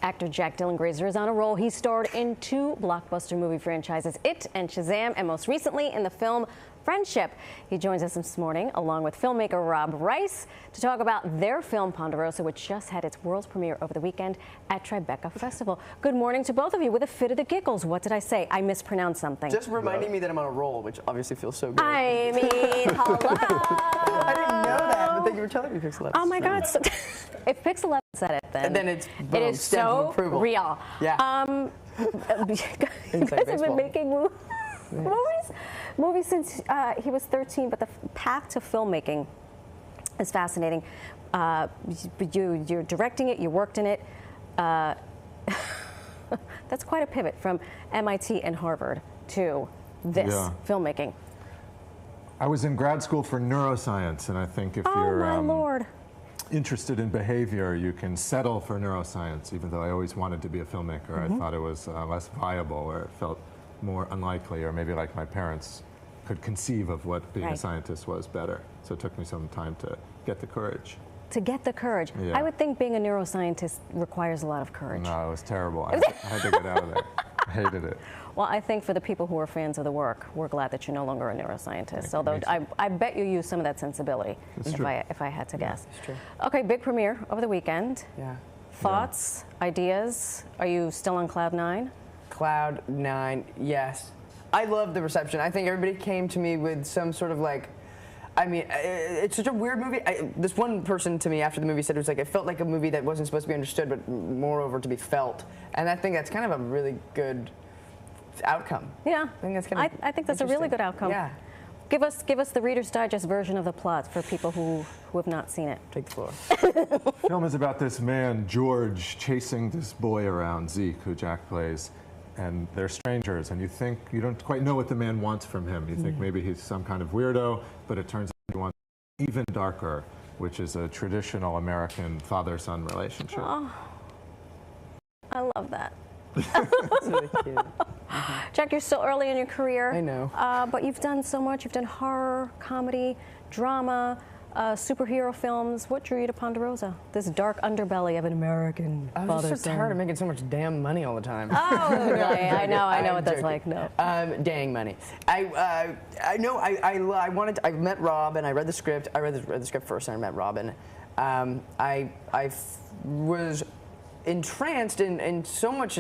Actor Jack Dylan Grazer is on a roll. He starred in 2 blockbuster movie franchises, It and Shazam, and most recently in the film Friendship. He joins us this morning along with filmmaker Rob Rice to talk about their film Ponderosa, which just had its world premiere over the weekend at Tribeca Festival. Good morning to both of you with a fit of the giggles. What did I say? I mispronounced something. Just reminding me that I'm on a roll, which obviously feels so good. I mean, hello. I didn't know that, but thank you for telling me, Pixel. Oh my God. So, if Pixel said it, then it's boom, it is so real. Yeah. You guys have been making movies since he was 13, but the path to filmmaking is fascinating. You're directing it, you worked in it. That's quite a pivot from MIT and Harvard to this filmmaking. I was in grad school for neuroscience, and I think if you're interested in behavior, you can settle for neuroscience, even though I always wanted to be a filmmaker. I thought it was less viable, or it felt more unlikely, or maybe like my parents could conceive of what being a scientist was better. So it took me some time to get the courage. To get the courage? Yeah. I would think being a neuroscientist requires a lot of courage. No, it was terrible. I had to get out of there. I hated it. Well, I think for the people who are fans of the work, we're glad that you're no longer a neuroscientist. Although I bet you use some of that sensibility, if I had to guess. It's true. Okay, big premiere over the weekend. Yeah. Thoughts, ideas? Are you still on cloud 9? Cloud 9, yes. I love the reception. I think everybody came to me with some sort of like, I mean, it's such a weird movie. This one person to me after the movie said it was like, it felt like a movie that wasn't supposed to be understood, but moreover to be felt. And I think that's kind of a really good outcome. Yeah, I think that's a really good outcome. Yeah. Give us the Reader's Digest version of the plot for people who have not seen it. Take the floor. The film is about this man, George, chasing this boy around, Zeke, who Jack plays. And they're strangers, and you don't quite know what the man wants from him. You think maybe he's some kind of weirdo, but it turns out he wants even darker, which is a traditional American father-son relationship. Oh, I love that. It's really cute. Jack, you're still early in your career. I know. But you've done so much. You've done horror, comedy, drama, superhero films. What drew you to Ponderosa? This dark underbelly of an American father-son. I was so tired of making so much damn money all the time. Oh, really? I know what that's like. No. Dang money. I met Rob and I read the script. I read the script first and I met Rob, and I was entranced and so much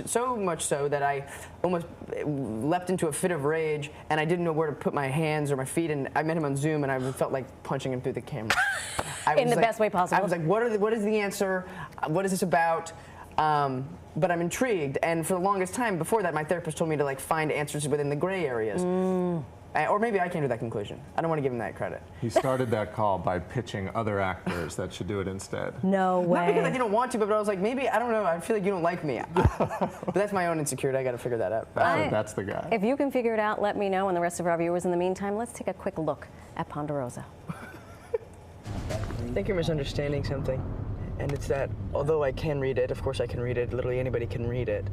so that I almost leapt into a fit of rage, and I didn't know where to put my hands or my feet, and I met him on Zoom and I felt like punching him through the camera. In the best way possible. I was like, what is the answer? What is this about? But I'm intrigued, and for the longest time before that, my therapist told me to like find answers within the gray areas. Or maybe I came to that conclusion. I don't want to give him that credit. He started that call by pitching other actors that should do it instead. No way. Not because I didn't want to, but I was like, maybe, I don't know, I feel like you don't like me. But that's my own insecurity. I got to figure that out. That's the guy. If you can figure it out, let me know, and the rest of our viewers. In the meantime, let's take a quick look at Ponderosa. I think you're misunderstanding something. And it's that, although I can read it, of course I can read it, literally anybody can read it,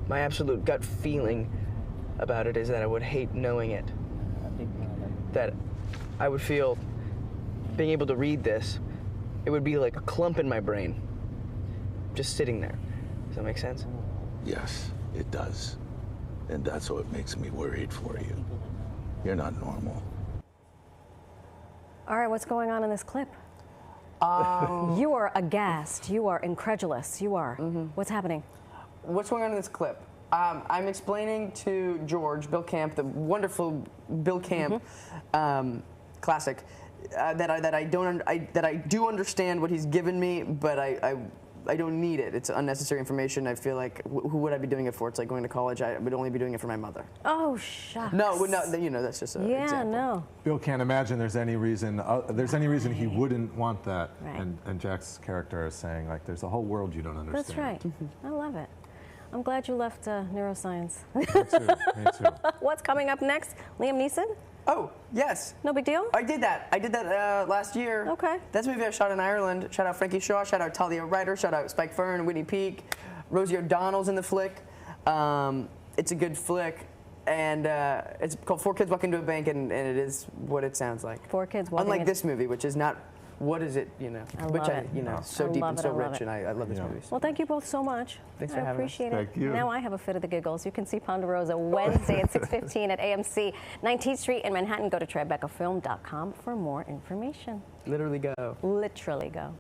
my absolute gut feeling about it is that I would hate knowing it. That I would feel, being able to read this, it would be like a clump in my brain, just sitting there. Does that make sense? Yes, it does. And that's what makes me worried for you. You're not normal. All right, what's going on in this clip? You are aghast. You are incredulous. You are. What's happening? What's going on in this clip? I'm explaining to George, Bill Camp, the wonderful Bill Camp, classic, that I do understand what he's given me, but I don't need it. It's unnecessary information. I feel like who would I be doing it for? It's like going to college. I would only be doing it for my mother. Oh, shucks. No, you know, that's just an example. No. Bill can't imagine there's any reason he wouldn't want that. Right. And Jack's character is saying, like, there's a whole world you don't understand. That's right. I love it. I'm glad you left neuroscience. Me too. What's coming up next? Liam Neeson? Oh, yes. No big deal? I did that. Last year. Okay. That's a movie I shot in Ireland. Shout out Frankie Shaw, shout out Talia Ryder, shout out Spike Fern, Whitney Peake. Rosie O'Donnell's in the flick. It's a good flick. And it's called 4 Kids Walk Into a Bank, and it is what it sounds like. 4 kids walking Unlike this movie, which is not what is it, you know? I Which love it. So I deep love and it, so I love rich, it. and I love these movies. Well, thank you both so much. Thanks for having us. I appreciate it. Thank you. Now I have a fit of the giggles. You can see Ponderosa Wednesday at 6:15 at AMC 19th Street in Manhattan. Go to tribecafilm.com for more information. Literally go. Literally go.